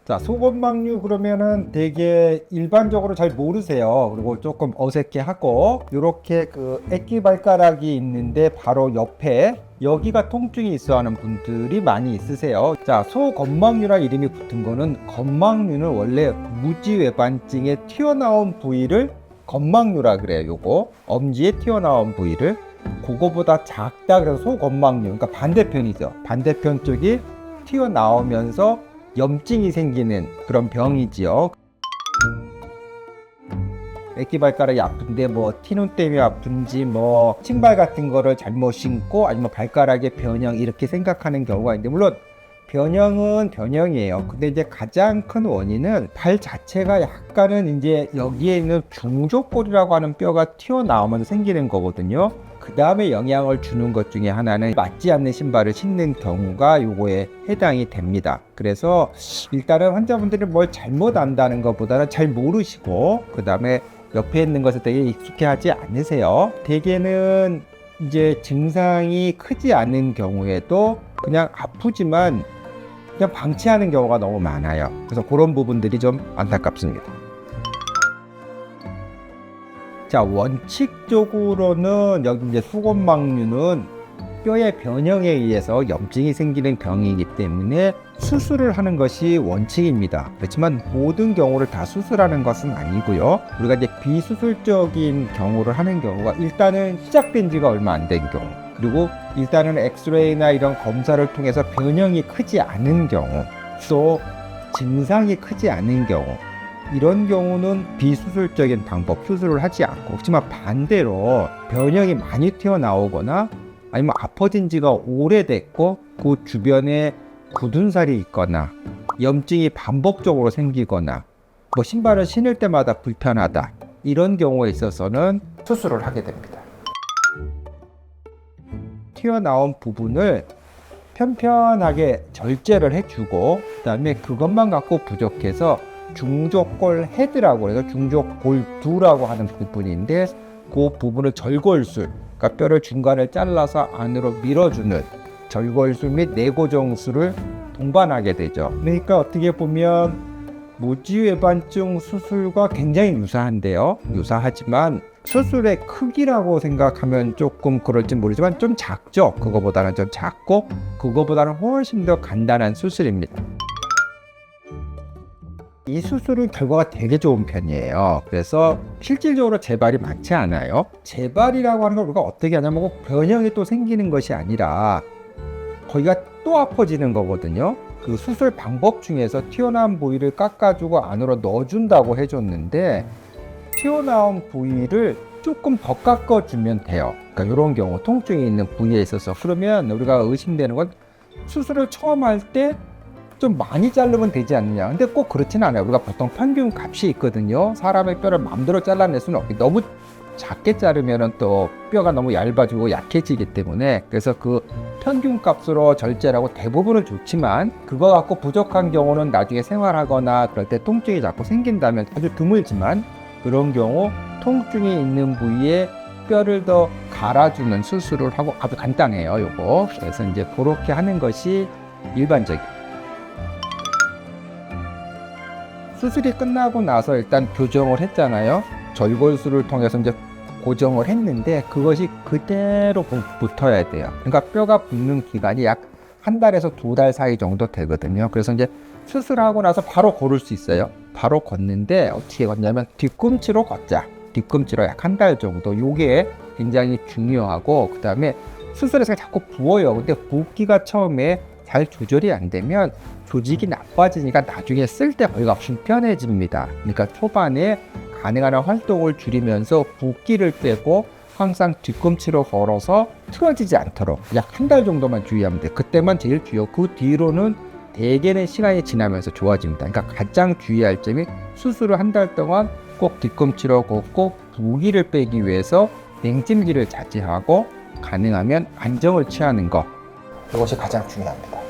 자, 소건막류 그러면은 되게 일반적으로 잘 모르세요. 그리고 조금 어색해하고 이렇게 그 애기발가락이 있는데 바로 옆에 여기가 통증이 있어 하는 분들이 많이 있으세요. 자, 소건막류라 이름이 붙은 거는 건막류는 원래 무지외반증에 튀어나온 부위를 건막류라 그래요. 요거 엄지에 튀어나온 부위를 그거보다 작다 그래서 소건막류. 그러니까 반대편이죠. 반대편 쪽이 튀어나오면서 염증이 생기는 그런 병이지요. 애기발가락이 아픈데 뭐 티눈 때문에 아픈지 뭐 신발 같은 거를 잘못 신고 아니면 발가락의 변형 이렇게 생각하는 경우가 있는데, 물론 변형은 변형이에요. 근데 이제 가장 큰 원인은 발 자체가 약간은 이제 여기에 있는 중족골이라고 하는 뼈가 튀어나오면서 생기는 거거든요. 그 다음에 영향을 주는 것 중에 하나는 맞지 않는 신발을 신는 경우가 요거에 해당이 됩니다. 그래서 일단은 환자분들이 뭘 잘못 안다는 것보다는 잘 모르시고 그 다음에 옆에 있는 것에 되게 익숙해하지 않으세요. 대개는 이제 증상이 크지 않은 경우에도 그냥 아프지만 그냥 방치하는 경우가 너무 많아요. 그래서 그런 부분들이 좀 안타깝습니다. 자, 원칙적으로는 여기 이제 수건막류는 뼈의 변형에 의해서 염증이 생기는 병이기 때문에 수술을 하는 것이 원칙입니다. 그렇지만 모든 경우를 다 수술하는 것은 아니고요. 우리가 이제 비수술적인 경우를 하는 경우가 일단은 시작된 지가 얼마 안 된 경우, 그리고 일단은 엑스레이나 이런 검사를 통해서 변형이 크지 않은 경우, 또 증상이 크지 않은 경우, 이런 경우는 비수술적인 방법, 수술을 하지 않고, 그렇지만 반대로 변형이 많이 튀어나오거나 아니면 아파진 지가 오래됐고 그 주변에 굳은 살이 있거나 염증이 반복적으로 생기거나 뭐 신발을 신을 때마다 불편하다, 이런 경우에 있어서는 수술을 하게 됩니다. 튀어나온 부분을 편편하게 절제를 해주고 그 다음에 그것만 갖고 부족해서 중족골 헤드라고 해서 중족골두라고 하는 부분인데, 그 부분을 절골술, 그러니까 뼈를 중간을 잘라서 안으로 밀어주는 절골술 및 내고정술을 동반하게 되죠. 그러니까 어떻게 보면 무지외반증 수술과 굉장히 유사한데요. 유사하지만 수술의 크기라고 생각하면 조금 그럴지 모르지만 좀 작죠. 그거보다는 좀 작고 그거보다는 훨씬 더 간단한 수술입니다. 이 수술은 결과가 되게 좋은 편이에요. 그래서 실질적으로 재발이 많지 않아요. 재발이라고 하는 걸 우리가 어떻게 하냐면 변형이 또 생기는 것이 아니라 거기가 또 아파지는 거거든요. 그 수술 방법 중에서 튀어나온 부위를 깎아주고 안으로 넣어준다고 해줬는데, 튀어나온 부위를 조금 더 깎아주면 돼요. 그러니까 이런 경우 통증이 있는 부위에 있어서, 그러면 우리가 의심되는 건 수술을 처음 할 때 좀 많이 자르면 되지 않느냐. 근데 꼭 그렇지는 않아요. 우리가 보통 평균 값이 있거든요. 사람의 뼈를 마음대로 잘라낼 수는 없고, 너무 작게 자르면 또 뼈가 너무 얇아지고 약해지기 때문에, 그래서 그 평균 값으로 절제를 하고 대부분은 좋지만, 그거 갖고 부족한 경우는 나중에 생활하거나 그럴 때 통증이 자꾸 생긴다면 아주 드물지만, 그런 경우 통증이 있는 부위에 뼈를 더 갈아주는 수술을 하고, 아주 간단해요, 요거. 그래서 이제 그렇게 하는 것이 일반적이에요. 수술이 끝나고 나서 일단 교정을 했잖아요. 절골술을 통해서 이제 고정을 했는데 그것이 그대로 붙어야 돼요. 그러니까 뼈가 붙는 기간이 약 한 달에서 2달 사이 정도 되거든요. 그래서 이제 수술하고 나서 바로 걸을 수 있어요. 바로 걷는데 어떻게 걷냐면 뒤꿈치로 걷자. 뒤꿈치로 약 한 달 정도. 요게 굉장히 중요하고, 그 다음에 수술에서 자꾸 부어요. 근데 붓기가 처음에 잘 조절이 안 되면 조직이 나빠지니까 나중에 쓸 때 거기가 불편해집니다. 그러니까 초반에 가능한 한 활동을 줄이면서 붓기를 빼고 항상 뒤꿈치로 걸어서 틀어지지 않도록 약 한 달 정도만 주의하면 돼요. 그때만 제일 중요하고, 그 뒤로는 대개는 시간이 지나면서 좋아집니다. 그러니까 가장 주의할 점이 수술을 한 달 동안 꼭 뒤꿈치로 걷고 붓기를 빼기 위해서 냉찜질을 자제하고 가능하면 안정을 취하는 것, 이것이 가장 중요합니다.